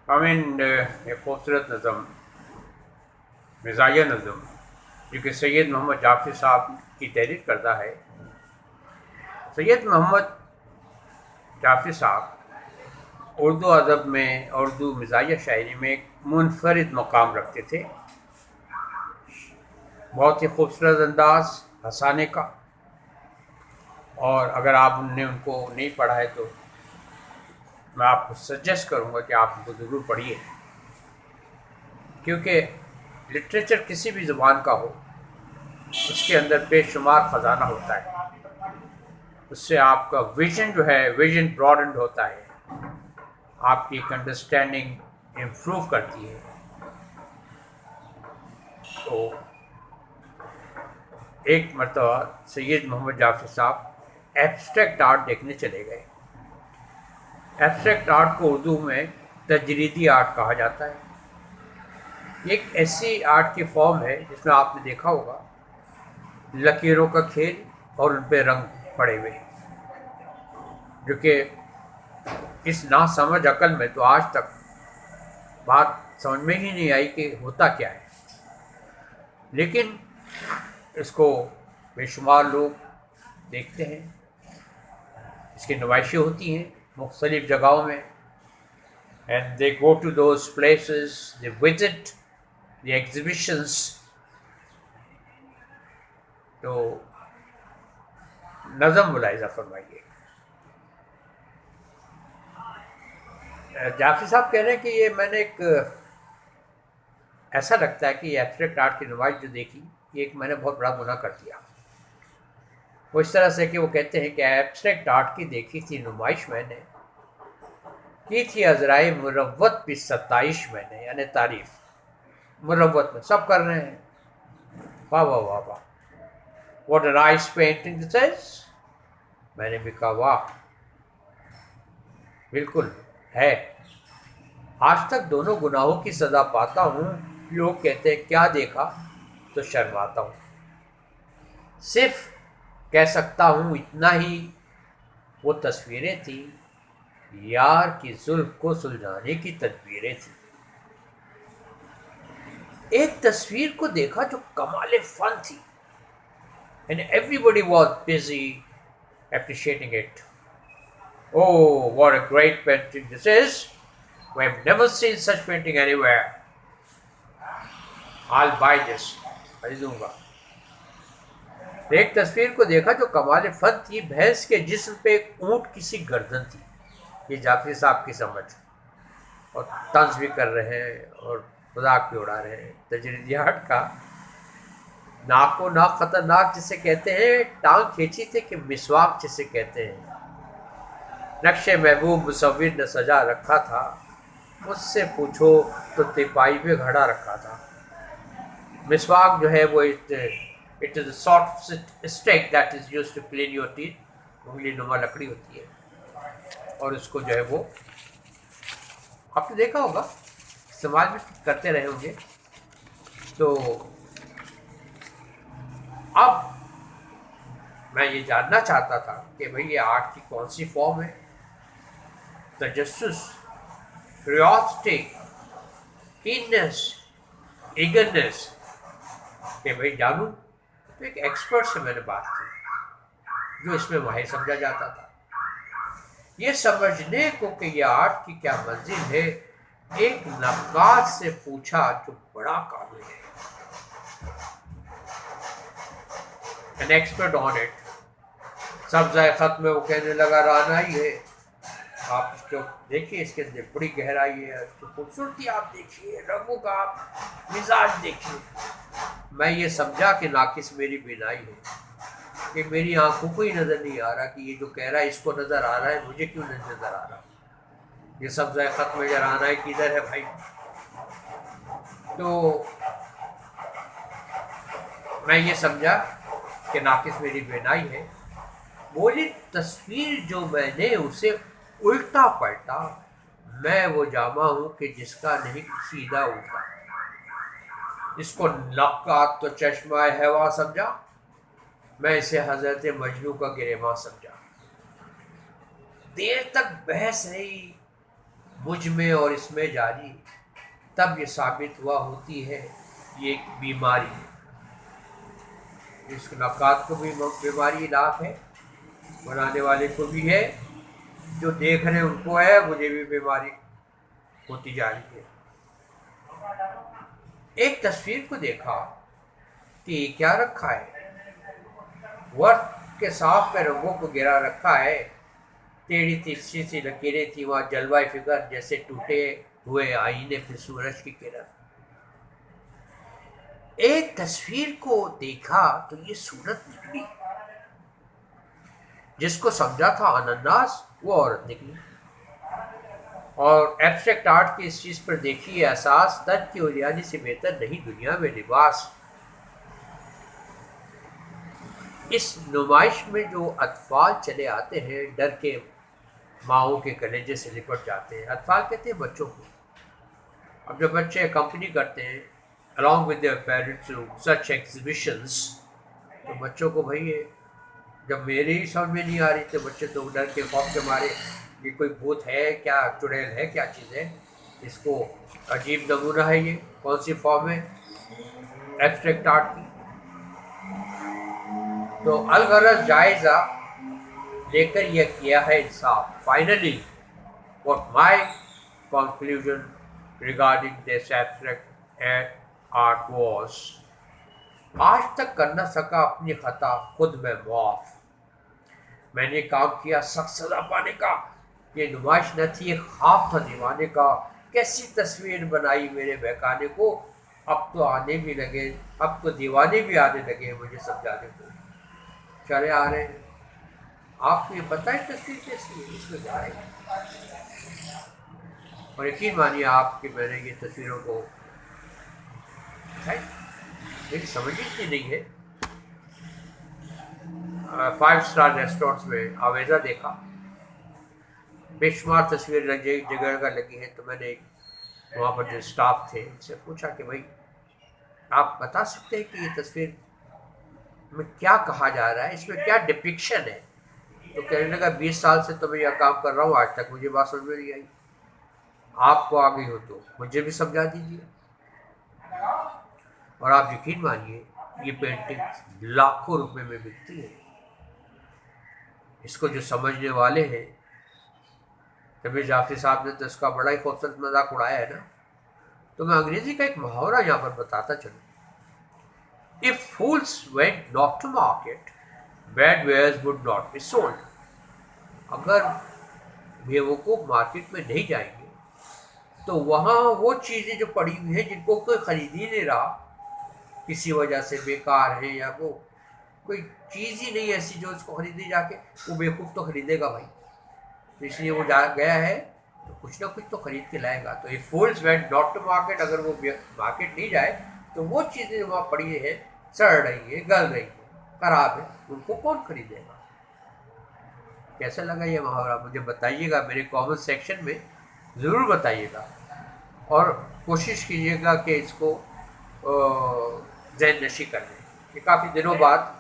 एक खूबसूरत नज़म, मिज़ाहिया नज़म, जो कि सैयद मोहम्मद जाफ़री साहब की तहरीर करता है। सैयद मोहम्मद जाफ़री साहब उर्दू अदब में, उर्दू मिज़ाहिया शायरी में एक मुनफरिद मकाम रखते थे। बहुत ही खूबसूरत अंदाज़ हँसाने का। और अगर आपने उनको नहीं पढ़ा है तो मैं आपको सजेस्ट करूँगा कि आप उनको ज़रूर पढ़िए, क्योंकि लिटरेचर किसी भी ज़ुबान का हो, उसके अंदर बेशुमार ख़जाना होता है। उससे आपका विजन जो है, विजन ब्रॉडेंड होता है, आपकी एक अंडरस्टैंडिंग इम्प्रूव करती है। तो एक मरतबा सैयद मोहम्मद जाफ़री साहब एब्स्ट्रैक्ट आर्ट देखने चले गए। एब्स्ट्रैक्ट आर्ट को उर्दू में तजरीदी आर्ट कहा जाता है। ये एक ऐसी आर्ट की फॉर्म है जिसमें आपने देखा होगा लकीरों का खेल और उन पे रंग पड़े हुए, जो कि इस नासमझ अकल में तो आज तक बात समझ में ही नहीं आई कि होता क्या है। लेकिन इसको बेशुमार लोग देखते हैं। इसकी नुमाइशें होती हैं मुख्तलिफ़ जगहों में, and they go to those places, they visit the exhibitions. तो नज़म मुलाहिज़ा फरमाइए। जाफरी साहब कह रहे हैं कि ये मैंने ऐसा लगता है कि ये एब्स्ट्रैक्ट आर्ट की नुमाइश जो देखी, ये एक मैंने बहुत बड़ा गुनाह कर दिया। वो इस तरह से कि वो कहते हैं कि एब्स्ट्रैक्ट आर्ट की देखी थी नुमाइश मैंने, की थी अजराए मुरव्वत भी सताइश मैंने, यानी तारीफ मुरव्वत में सब कर रहे हैं, वाह वाह वाह वाह, what a nice painting this is. मैंने भी कहा वाह, बिल्कुल है। आज तक दोनों गुनाहों की सज़ा पाता हूँ। लोग कहते हैं क्या देखा, तो शर्माता हूँ। सिर्फ कह सकता हूँ इतना ही, वो तस्वीरें थी यार की जुल्फ को सुलझाने की तदबीरें थी। एक तस्वीर को देखा जो कमाले फन थी, and everybody was busy appreciating it. Oh, what a great painting this is. We have never seen such painting anywhere. I'll buy this. खरीदूंगा। एक तस्वीर को देखा जो कमाल फन थी, भैंस के जिस्म पे एक ऊंट किसी गर्दन थी। ये जाफरी साहब की समझ, और तंज भी कर रहे हैं और मजाक भी उड़ा रहे हैं। तजरीदियाट का नाको नाक खतरनाक जिसे कहते हैं, टांग खींची थे कि मिसवाक जिसे कहते हैं। नक्शे महबूब मुसव्विर ने सजा रखा था, मुझसे पूछो तो तिपाई पे घड़ा रखा था। मिसवाक जो है वो it is soft stick that is used to clean your teeth. उंगली नुमा लकड़ी होती है, और उसको जो है वो आपने देखा होगा, इस्तेमाल भी करते रहे होंगे। तो अब मैं ये जानना चाहता था कि भाई ये आर्ट की कौन सी फॉर्म है। तजस्सुस, क्यूरियोसिटी, कीननेस, ईगरनेस कि भाई जानूं। तो एक एक्सपर्ट से मैंने बात की जो इसमें माहिर समझा जाता था। ये समझने को कि ये आर्ट की क्या मंजिल है, एक नक्काश से पूछा जो बड़ा काबिल है, एन एक्सपर्ट ऑन इट। सब्ज़ खत में वो कहने लगा राना ही है। आप इसको देखिए, इसके अंदर बड़ी गहराई है, इसकी खूबसूरती आप देखिए, रंगों का आप मिजाज देखिए। मैं ये समझा कि नाकिस मेरी बीनाई है, कि मेरी आंखों को ही नज़र नहीं आ रहा कि ये जो कह रहा है इसको नज़र आ रहा है, मुझे क्यों नहीं नज़र आ रहा। ये सब्ज़ खत में जरा आना है किधर है भाई। तो मैं ये समझा कि नाकिस मेरी बीनाई है। बोली तस्वीर जो मैंने उसे उल्टा पलटा, मैं वो जामा हूँ कि जिसका नहीं सीधा उल्टा। इसको नक्कात तो चश्मा हवा समझा, मैं इसे हजरत मजनू का गिरेमा समझा। देर तक बहस रही, मुझ में और इसमें जारी, तब ये साबित हुआ होती है ये एक बीमारी है। इस नक्कात को भी बीमारी नाक है, बनाने वाले को भी है, जो देख रहे हैं उनको है, मुझे भी बीमारी होती जा रही है। एक तस्वीर को देखा कि ये क्या रखा है, वर्ष के साफ पे रंगों को गिरा रखा है, टेढ़ी तिरछी सी लकीरें थी वहां, जलवाए फिगर जैसे टूटे हुए आईने पे सूरज की किरण। एक तस्वीर को देखा तो ये सूरत निकली, जिसको समझा था अनन्नास वो औरत निकली। और एब्स्ट्रैक्ट आर्ट की इस चीज पर देखिए एहसास, तन की उलियानी से बेहतर नहीं दुनिया में लिबास। इस नुमाइश में जो अतफाल चले आते हैं, डर के माओ के कलेजे से लिपट जाते हैं। अतफाल कहते हैं बच्चों को। अब जब बच्चे कंपनी करते हैं along with their parents to such exhibitions, तो बच्चों को भाई जब मेरी ही समझ में नहीं आ रही तो बच्चे तो डर के खौफ के मारे, ये कोई भूत है क्या, चुड़ैल है क्या चीज़ है, इसको अजीब नमूना है, ये कौन सी फॉर्म है एब्स्ट्रैक्ट आर्ट की। तो अलगरज जायज़ा लेकर यह किया है इंसाफ। Finally what my conclusion regarding this abstract art was, आज तक कर न सका अपनी खता खुद में मुआफ। मैंने काम किया सख्त सजा पाने का, ये नुमाइश न थी ये ख्वाब था दीवाने का। कैसी तस्वीर बनाई मेरे बहकाने को, अब तो आने भी लगे, अब तो दीवाने भी आने लगे मुझे समझाने को। चले आ रहे हैं, आपको ये पता है तस्वीर कैसी है, इसमें क्या है। और यकीन मानिए आप कि मैंने ये तस्वीरों को मेरी समझ ही नहीं है। 5 स्टार रेस्टोरेंट्स में आवेजा देखा, बेशुमार तस्वीर जगह का लगी है। तो मैंने वहाँ पर जो स्टाफ थे उनसे पूछा कि भाई आप बता सकते हैं कि ये तस्वीर में क्या कहा जा रहा है, इसमें क्या डिपिक्शन है। तो कहने लगा 20 साल से तो मैं यह काम कर रहा हूँ, आज तक मुझे बात समझ में नहीं आई, आपको आ गई हो तो मुझे भी समझा दीजिए। और आप यकीन मानिए ये पेंटिंग लाखों रुपए में बिकती है। इसको जो समझने वाले हैं, कबीर जाफरी साहब ने तो इसका बड़ा ही खूबसूरत मजाक उड़ाया है ना। तो मैं अंग्रेजी का एक मुहावरा यहाँ पर बताता चलूँ, if fools went not to market, bad wares would not be sold. अगर बेवकूफ़ मार्केट में नहीं जाएंगे तो वहाँ वो चीज़ें जो पड़ी हुई हैं जिनको कोई खरीद ही नहीं रहा, किसी वजह से बेकार है, या वो कोई चीज़ ही नहीं ऐसी जो उसको खरीदे जाके, वो बेवकूफ़ तो खरीदेगा भाई। तो इसलिए वो जा गया है तो कुछ ना कुछ तो खरीद के लाएगा। तो ये फूल्स वेंट नॉट टू मार्केट, अगर वो मार्केट नहीं जाए तो वो चीज़ें जो वहाँ पड़ी है, सड़ रही है, गल रही है, खराब है, उनको कौन खरीदेगा। कैसा लगा ये मुहावरा मुझे बताइएगा, मेरे कमेंट सेक्शन में ज़रूर बताइएगा। और कोशिश कीजिएगा कि इसको ज़हन नशी कर लें। ये काफ़ी दिनों बाद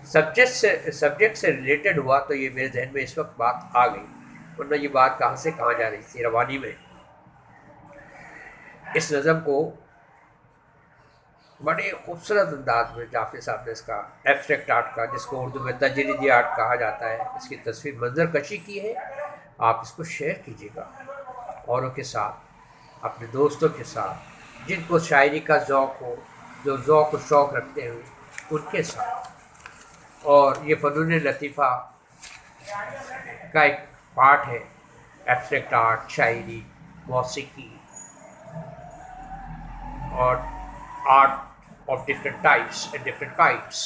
सब्जेक्ट से रिलेटेड हुआ तो ये मेरे जहन में इस वक्त बात आ गई, वरना ये बात कहाँ से कहाँ जा रही थी रवानी में। इस नज़म को बड़े खूबसूरत अंदाज में जाफरी साहब ने इसका एब्स्ट्रैक्ट आर्ट का, जिसको उर्दू में तजरीदी आर्ट कहा जाता है, इसकी तस्वीर मंजर कशी की है। आप इसको शेयर कीजिएगा औरों के साथ, अपने दोस्तों के साथ, जिनको शायरी का ज़ौक़ हो, जो ज़ौक़ और शौक़ रखते हैं उनके साथ। और ये फ़नून लतीफ़ा का एक पार्ट है, एब्स्ट्रैक्ट आर्ट, शायरी, मौसीकी और art of different types and different kinds.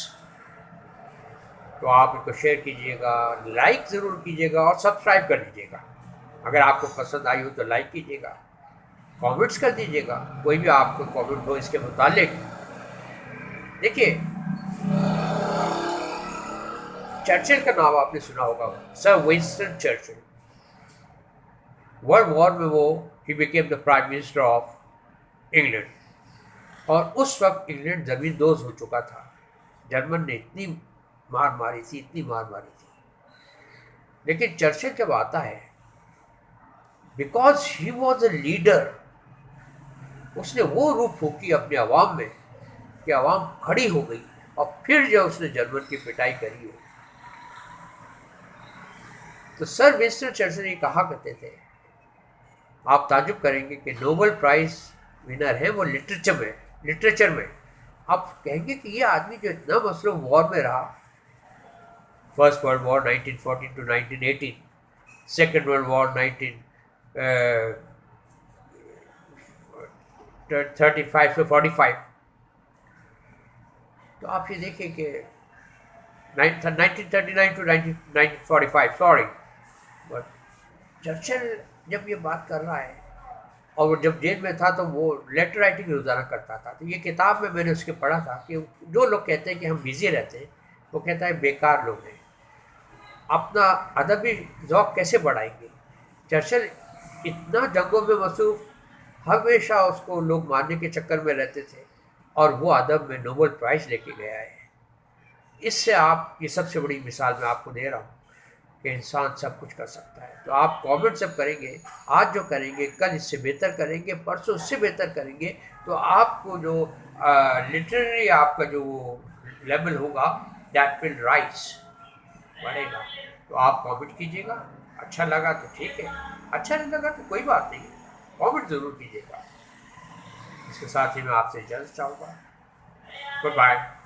तो आप इनको शेयर कीजिएगा, लाइक ज़रूर कीजिएगा और सब्सक्राइब कर लीजिएगा। अगर आपको पसंद आई हो तो लाइक कीजिएगा, कमेंट्स कर दीजिएगा, कोई भी आपको कमेंट हो इसके मुतालिक। देखिए चर्चिल का नाम आपने सुना होगा, sir Winston Churchill. World war में वो he became the prime minister of England, और उस वक्त इंग्लैंड ज़मीन दोज हो चुका था। जर्मन ने इतनी मार मारी थी, इतनी मार मारी थी। लेकिन चर्चिल जब आता है because he was a leader, उसने वो रूप फूकी अपने अवाम में कि अवाम खड़ी हो गई, और फिर जो उसने जर्मन की पिटाई करी है। तो सर विंस्टन चर्चिल ये कहा करते थे, आप ताजुब करेंगे कि नोबेल प्राइज विनर है वो लिटरेचर में। आप कहेंगे कि ये आदमी जो इतना मसरूफ वॉर में रहा, first world war 1914 to 1918, second world war 1935 to 45, तो आप ये देखिए कि 1939 टू 1945, सॉरी, बट चर्चिल जब ये बात कर रहा है, और वो जब जेल में था तो वो लेटर राइटिंग रोज़ाना करता था। तो ये किताब में मैंने उसके पढ़ा था कि जो लोग कहते हैं कि हम बिजी रहते हैं, वो कहता है बेकार लोग हैं, अपना अदबी ज़ौक़ कैसे बढ़ाएंगे। चर्चिल इतना जंगों में मसरूफ, हमेशा उसको लोग मारने के चक्कर में रहते थे, और वो अदब में नोबेल प्राइज़ लेके गया है। इससे आप, ये सबसे बड़ी मिसाल मैं आपको दे रहा हूँ कि इंसान सब कुछ कर सकता है। तो आप कमेंट सब करेंगे, आज जो करेंगे कल इससे बेहतर करेंगे, परसों उससे बेहतर करेंगे, तो आपको जो लिटरेरी आपका जो लेवल होगा, दैट विल राइज, बढ़ेगा। तो आप कमेंट कीजिएगा, अच्छा लगा तो ठीक है, अच्छा नहीं लगा तो कोई बात नहीं, कमेंट ज़रूर कीजिएगा। इसके साथ ही मैं आपसे इजाज़त चाहूँगा। Good bye.